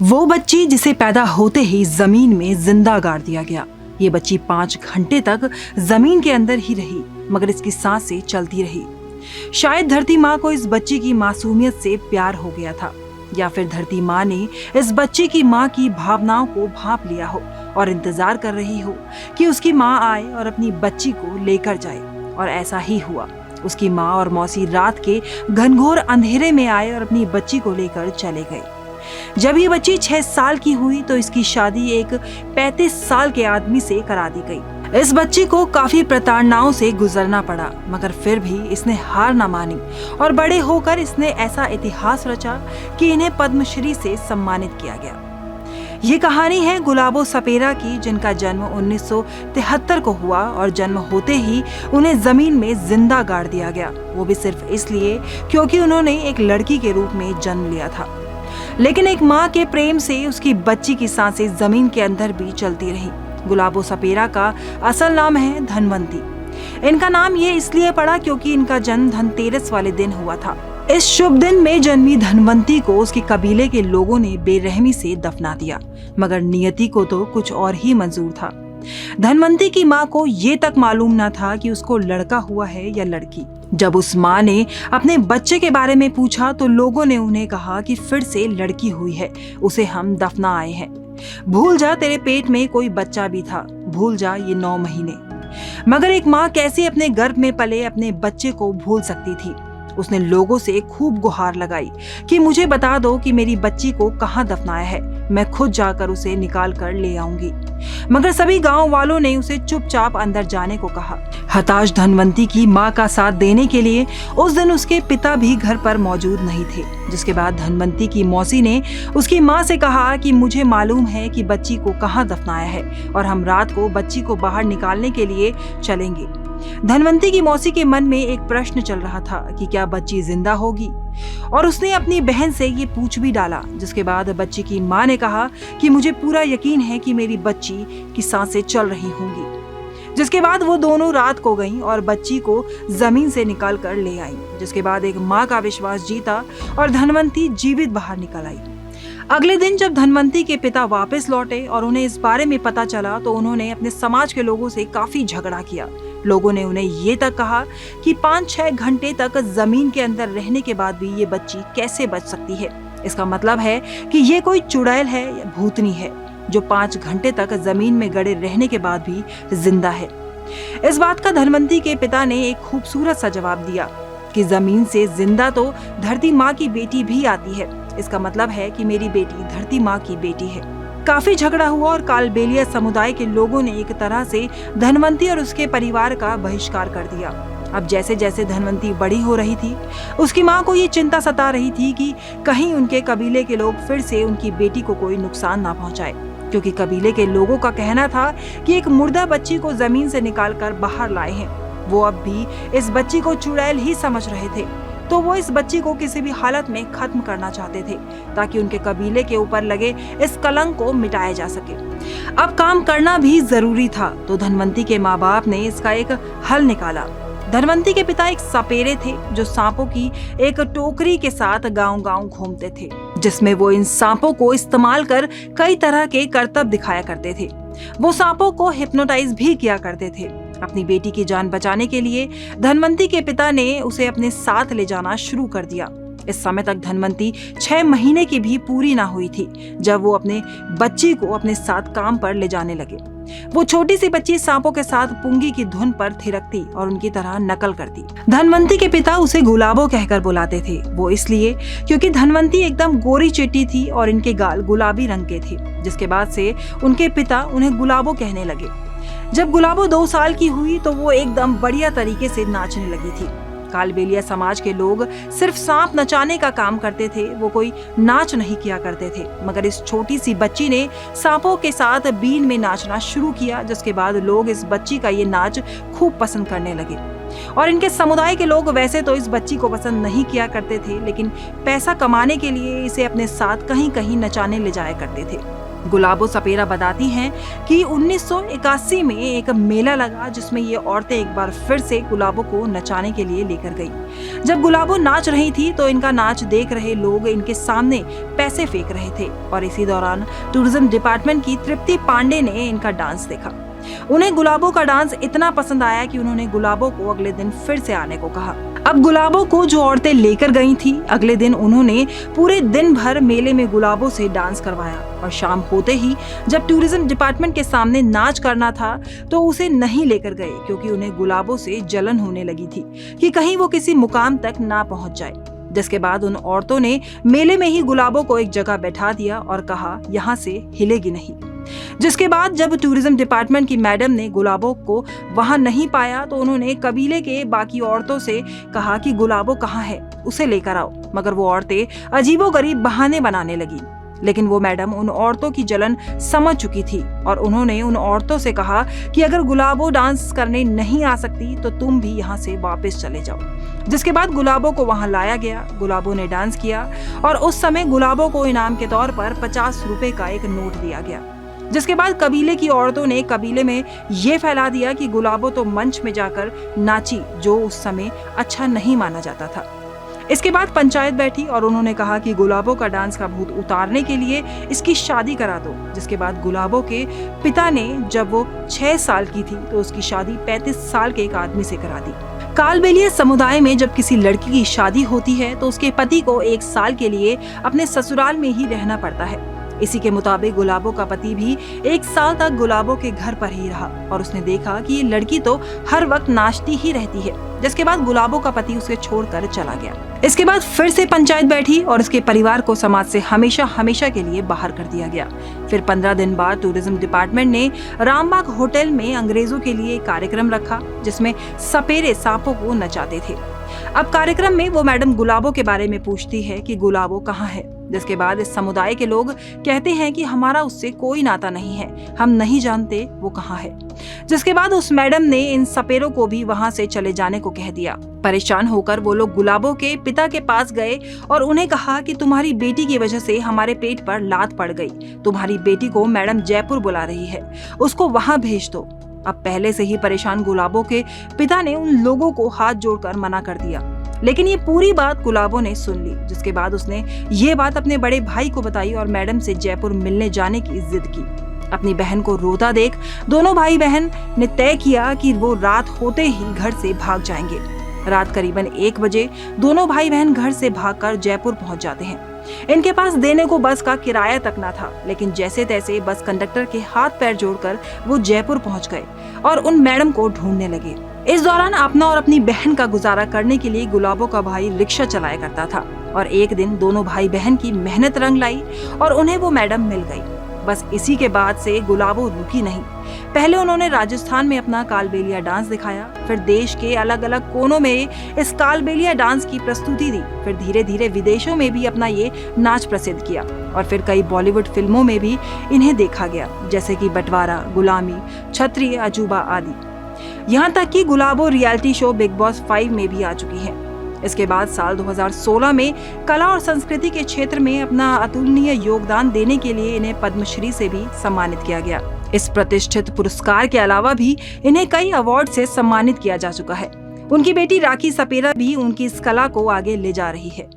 वो बच्ची जिसे पैदा होते ही जमीन में जिंदा गाड़ दिया गया। ये बच्ची 5 घंटे तक जमीन के अंदर ही रही, मगर इसकी सांसें चलती रही। शायद धरती माँ को इस बच्ची की मासूमियत से प्यार हो गया था, या फिर धरती माँ ने इस बच्ची की माँ की भावनाओं को भांप लिया हो और इंतजार कर रही हो कि उसकी माँ आए और अपनी बच्ची को लेकर जाए। और ऐसा ही हुआ। उसकी माँ और मौसी रात के घनघोर अंधेरे में आए और अपनी बच्ची को लेकर चले गए। जब ये बच्ची 6 साल की हुई तो इसकी शादी एक 35 साल के आदमी से करा दी गई। इस बच्ची को काफी प्रताड़नाओं से गुजरना पड़ा, मगर फिर भी इसने हार न मानी और बड़े होकर इसने ऐसा इतिहास रचा कि इन्हें पद्मश्री से सम्मानित किया गया। ये कहानी है गुलाबो सपेरा की, जिनका जन्म 1973 को हुआ और जन्म होते ही उन्हें जमीन में जिंदा गाड़ दिया गया। वो भी सिर्फ इसलिए क्योंकि उन्होंने एक लड़की के रूप में जन्म लिया था। लेकिन एक माँ के प्रेम से उसकी बच्ची की सांसें जमीन के अंदर भी चलती रही। गुलाबो सपेरा का असल नाम है धनवंती। इनका नाम ये इसलिए पड़ा क्योंकि इनका जन्म धनतेरस वाले दिन हुआ था। इस शुभ दिन में जन्मी धनवंती को उसके कबीले के लोगों ने बेरहमी से दफना दिया, मगर नियति को तो कुछ और ही मंजूर था। धनवंती की माँ को ये तक मालूम न था कि उसको लड़का हुआ है या लड़की। जब उस माँ ने अपने बच्चे के बारे में पूछा तो लोगों ने उन्हें कहा कि फिर से लड़की हुई है, उसे हम दफना आए हैं। भूल जा तेरे पेट में कोई बच्चा भी था, भूल जा ये 9 महीने। मगर एक माँ कैसे अपने गर्भ में पले अपने बच्चे को भूल सकती थी। उसने लोगों से खूब गुहार लगाई कि मुझे बता दो कि मेरी बच्ची को कहाँ दफनाया है, मैं खुद जाकर उसे निकाल कर ले आऊंगी। मगर सभी गांव वालों ने उसे चुपचाप अंदर जाने को कहा। हताश धनवंती की माँ का साथ देने के लिए उस दिन उसके पिता भी घर पर मौजूद नहीं थे। जिसके बाद धनवंती की मौसी ने उसकी माँ से कहा कि मुझे मालूम है कि बच्ची को कहाँ दफनाया है और हम रात को बच्ची को बाहर निकालने के लिए चलेंगे। धनवंती की मौसी के मन में एक प्रश्न चल रहा था कि क्या बच्ची जिंदा होगी, और उसने अपनी बहन से ये पूछ भी डाला। जिसके बाद बच्ची की माँ ने कहा कि मुझे पूरा यकीन है कि मेरी बच्ची की सांसें चल रही होंगी। जिसके बाद वो दोनों रात को गईं और बच्ची को जमीन से निकाल कर ले आई। जिसके बाद एक माँ का विश्वास जीता और धनवंती जीवित बाहर निकल आई। अगले दिन जब धनवंती के पिता वापस लौटे और उन्हें इस बारे में पता चला तो उन्होंने अपने समाज के लोगों से काफी झगड़ा किया। लोगों ने उन्हें ये तक कहा कि 5-6 घंटे तक जमीन के अंदर रहने के बाद भी ये बच्ची कैसे बच सकती है। इसका मतलब है कि ये कोई चुड़ैल है या भूतनी है जो 5 घंटे तक जमीन में गड़े रहने के बाद भी जिंदा है। इस बात का धनवंती के पिता ने एक खूबसूरत सा जवाब दिया कि जमीन से जिंदा तो धरती माँ की बेटी भी आती है। इसका मतलब है कि मेरी बेटी धरती माँ की बेटी है। काफी झगड़ा हुआ और कालबेलिया समुदाय के लोगों ने एक तरह से धनवंती और उसके परिवार का बहिष्कार कर दिया। अब जैसे जैसे धनवंती बड़ी हो रही थी, उसकी माँ को ये चिंता सता रही थी कि कहीं उनके कबीले के लोग फिर से उनकी बेटी को कोई नुकसान ना पहुंचाए, क्योंकि कबीले के लोगों का कहना था कि एक मुर्दा बच्ची को जमीन से निकालकर बाहर लाए हैं। वो अब भी इस बच्ची को चुड़ैल ही समझ रहे थे, तो वो इस बच्ची को किसी भी हालत में खत्म करना चाहते थे ताकि उनके कबीले के ऊपर लगे इस कलंक को मिटाया जा सके। अब काम करना भी जरूरी था, तो धनवंती के माँ बाप ने इसका एक हल निकाला। धनवंती के पिता एक सपेरे थे जो सांपों की एक टोकरी के साथ गांव-गांव घूमते थे, जिसमें वो इन सांपों को इस्तेमाल कर कई तरह के करतब दिखाया करते थे। वो सांपों को हिप्नोटाइज भी किया करते थे। अपनी बेटी की जान बचाने के लिए धनवंती के पिता ने उसे अपने साथ ले जाना शुरू कर दिया। इस समय तक धनवंती 6 महीने की भी पूरी ना हुई थी जब वो अपने बच्ची को अपने साथ काम पर ले जाने लगे। वो छोटी सी बच्ची सांपों के साथ पुंगी की धुन पर थिरकती और उनकी तरह नकल करती। धनवंती के पिता उसे गुलाबो कहकर बुलाते थे। वो इसलिए क्योंकि धनवंती एकदम गोरी चिट्टी थी और इनके गाल गुलाबी रंग के थे। जिसके बाद से उनके पिता उन्हें गुलाबो कहने लगे। जब गुलाबो 2 साल की हुई तो वो एकदम बढ़िया तरीके से नाचने लगी थी। कालबेलिया समाज के लोग सिर्फ सांप नचाने का काम करते थे, वो कोई नाच नहीं किया करते थे। मगर इस छोटी सी बच्ची ने सांपों के साथ बीन में नाचना शुरू किया। जिसके बाद लोग इस बच्ची का ये नाच खूब पसंद करने लगे। और इनके समुदाय के लोग वैसे तो इस बच्ची को पसंद नहीं किया करते थे, लेकिन पैसा कमाने के लिए इसे अपने साथ कहीं कहीं नचाने ले जाया करते थे। गुलाबो सपेरा बताती हैं कि 1981 में एक मेला लगा जिसमें ये औरतें एक बार फिर से गुलाबो को नचाने के लिए लेकर गई। जब गुलाबो नाच रही थी तो इनका नाच देख रहे लोग इनके सामने पैसे फेंक रहे थे और इसी दौरान टूरिज्म डिपार्टमेंट की तृप्ति पांडे ने इनका डांस देखा। उन्हें गुलाबो का डांस इतना पसंद आया कि उन्होंने गुलाबो को अगले दिन फिर से आने को कहा। अब गुलाबो को जो औरतें लेकर गई थी, अगले दिन उन्होंने पूरे दिन भर मेले में गुलाबो से डांस करवाया और शाम होते ही जब टूरिज्म डिपार्टमेंट के सामने नाच करना था तो उसे नहीं लेकर गए क्योंकि उन्हें गुलाबो से जलन होने लगी थी कि कहीं वो किसी मुकाम तक ना पहुंच जाए। जिसके बाद उन औरतों ने मेले में ही गुलाबो को एक जगह बैठा दिया और कहा यहाँ से हिलेगी नहीं। जिसके बाद जब टूरिज्म डिपार्टमेंट की मैडम ने गुलाबो को वहां नहीं पाया तो उन्होंने कबीले के बाकी औरतों से कहा कि गुलाबो कहाँ है, उसे लेकर आओ। मगर वो औरतें अजीबोगरीब बहाने बनाने लगी। लेकिन वो मैडम उन औरतों की जलन समझ चुकी थी और उन्होंने उन औरतों से कहा कि अगर गुलाबो डांस करने नहीं आ सकती तो तुम भी यहाँ से वापस चले जाओ। जिसके बाद गुलाबो को वहां लाया गया। गुलाबो ने डांस किया और उस समय गुलाबो को इनाम के तौर पर 50 रुपए का एक नोट दिया गया। जिसके बाद कबीले की औरतों ने कबीले में ये फैला दिया कि गुलाबो तो मंच में जाकर नाची, जो उस समय अच्छा नहीं माना जाता था। इसके बाद पंचायत बैठी और उन्होंने कहा कि गुलाबो का डांस का भूत उतारने के लिए इसकी शादी करा दो। जिसके बाद गुलाबो के पिता ने जब वो 6 साल की थी तो उसकी शादी 35 साल के एक आदमी से करा दी। कालबेलिया समुदाय में जब किसी लड़की की शादी होती है तो उसके पति को 1 साल के लिए अपने ससुराल में ही रहना पड़ता है। इसी के मुताबिक गुलाबो का पति भी 1 साल तक गुलाबो के घर पर ही रहा और उसने देखा कि ये लड़की तो हर वक्त नाचती ही रहती है। जिसके बाद गुलाबो का पति उसे छोड़कर चला गया। इसके बाद फिर से पंचायत बैठी और उसके परिवार को समाज से हमेशा हमेशा के लिए बाहर कर दिया गया। फिर 15 दिन बाद टूरिज्म डिपार्टमेंट ने रामबाग होटल में अंग्रेजों के लिए एक कार्यक्रम रखा जिसमें सपेरे सांपों को नचाते थे। अब कार्यक्रम में वो मैडम गुलाबो के बारे में पूछती है कि गुलाबो कहाँ है। जिसके बाद इस समुदाय के लोग कहते हैं कि हमारा उससे कोई नाता नहीं है, हम नहीं जानते वो कहाँ है। जिसके बाद उस मैडम ने इन सपेरों को भी वहां से चले जाने को कह दिया। परेशान होकर वो लोग गुलाबो के पिता के पास गए और उन्हें कहा कि तुम्हारी बेटी की वजह से हमारे पेट पर लात पड़ गई, तुम्हारी बेटी को मैडम जयपुर बुला रही है, उसको वहां भेज दो। अब पहले से ही परेशान गुलाबो के पिता ने उन लोगों को हाथ जोड़कर मना कर दिया, लेकिन ये पूरी बात गुलाबो ने सुन ली। जिसके बाद उसने ये बात अपने बड़े भाई को बताई और मैडम से जयपुर मिलने जाने की जिद की। अपनी बहन को रोता देख दोनों भाई बहन ने तय किया कि वो रात होते ही घर से भाग जाएंगे। रात करीबन 1 बजे दोनों भाई बहन घर से भागकर जयपुर पहुंच जाते हैं। इनके पास देने को बस का किराया तक ना था, लेकिन जैसे तैसे बस कंडक्टर के हाथ पैर जोड़कर वो जयपुर पहुंच गए और उन मैडम को ढूंढने लगे। इस दौरान अपना और अपनी बहन का गुजारा करने के लिए गुलाबो का भाई रिक्शा चलाया करता था और एक दिन दोनों भाई बहन की मेहनत रंग लाई और उन्हें वो मैडम मिल गई। बस इसी के बाद से गुलाबो रुकी नहीं। पहले उन्होंने राजस्थान में अपना कालबेलिया डांस दिखाया, फिर देश के अलग अलग कोनों में इस कालबेलिया डांस की प्रस्तुति दी, फिर धीरे धीरे विदेशों में भी अपना ये नाच प्रसिद्ध किया और फिर कई बॉलीवुड फिल्मों में भी इन्हें देखा गया, जैसे कि बंटवारा, गुलामी, क्षत्रिय, अजूबा आदि। यहाँ तक कि गुलाबो रियलिटी शो बिग बॉस 5 में भी आ चुकी है। इसके बाद साल 2016 में कला और संस्कृति के क्षेत्र में अपना अतुलनीय योगदान देने के लिए इन्हें पद्मश्री से भी सम्मानित किया गया। इस प्रतिष्ठित पुरस्कार के अलावा भी इन्हें कई अवार्ड से सम्मानित किया जा चुका है। उनकी बेटी राखी सपेरा भी उनकी इस कला को आगे ले जा रही है।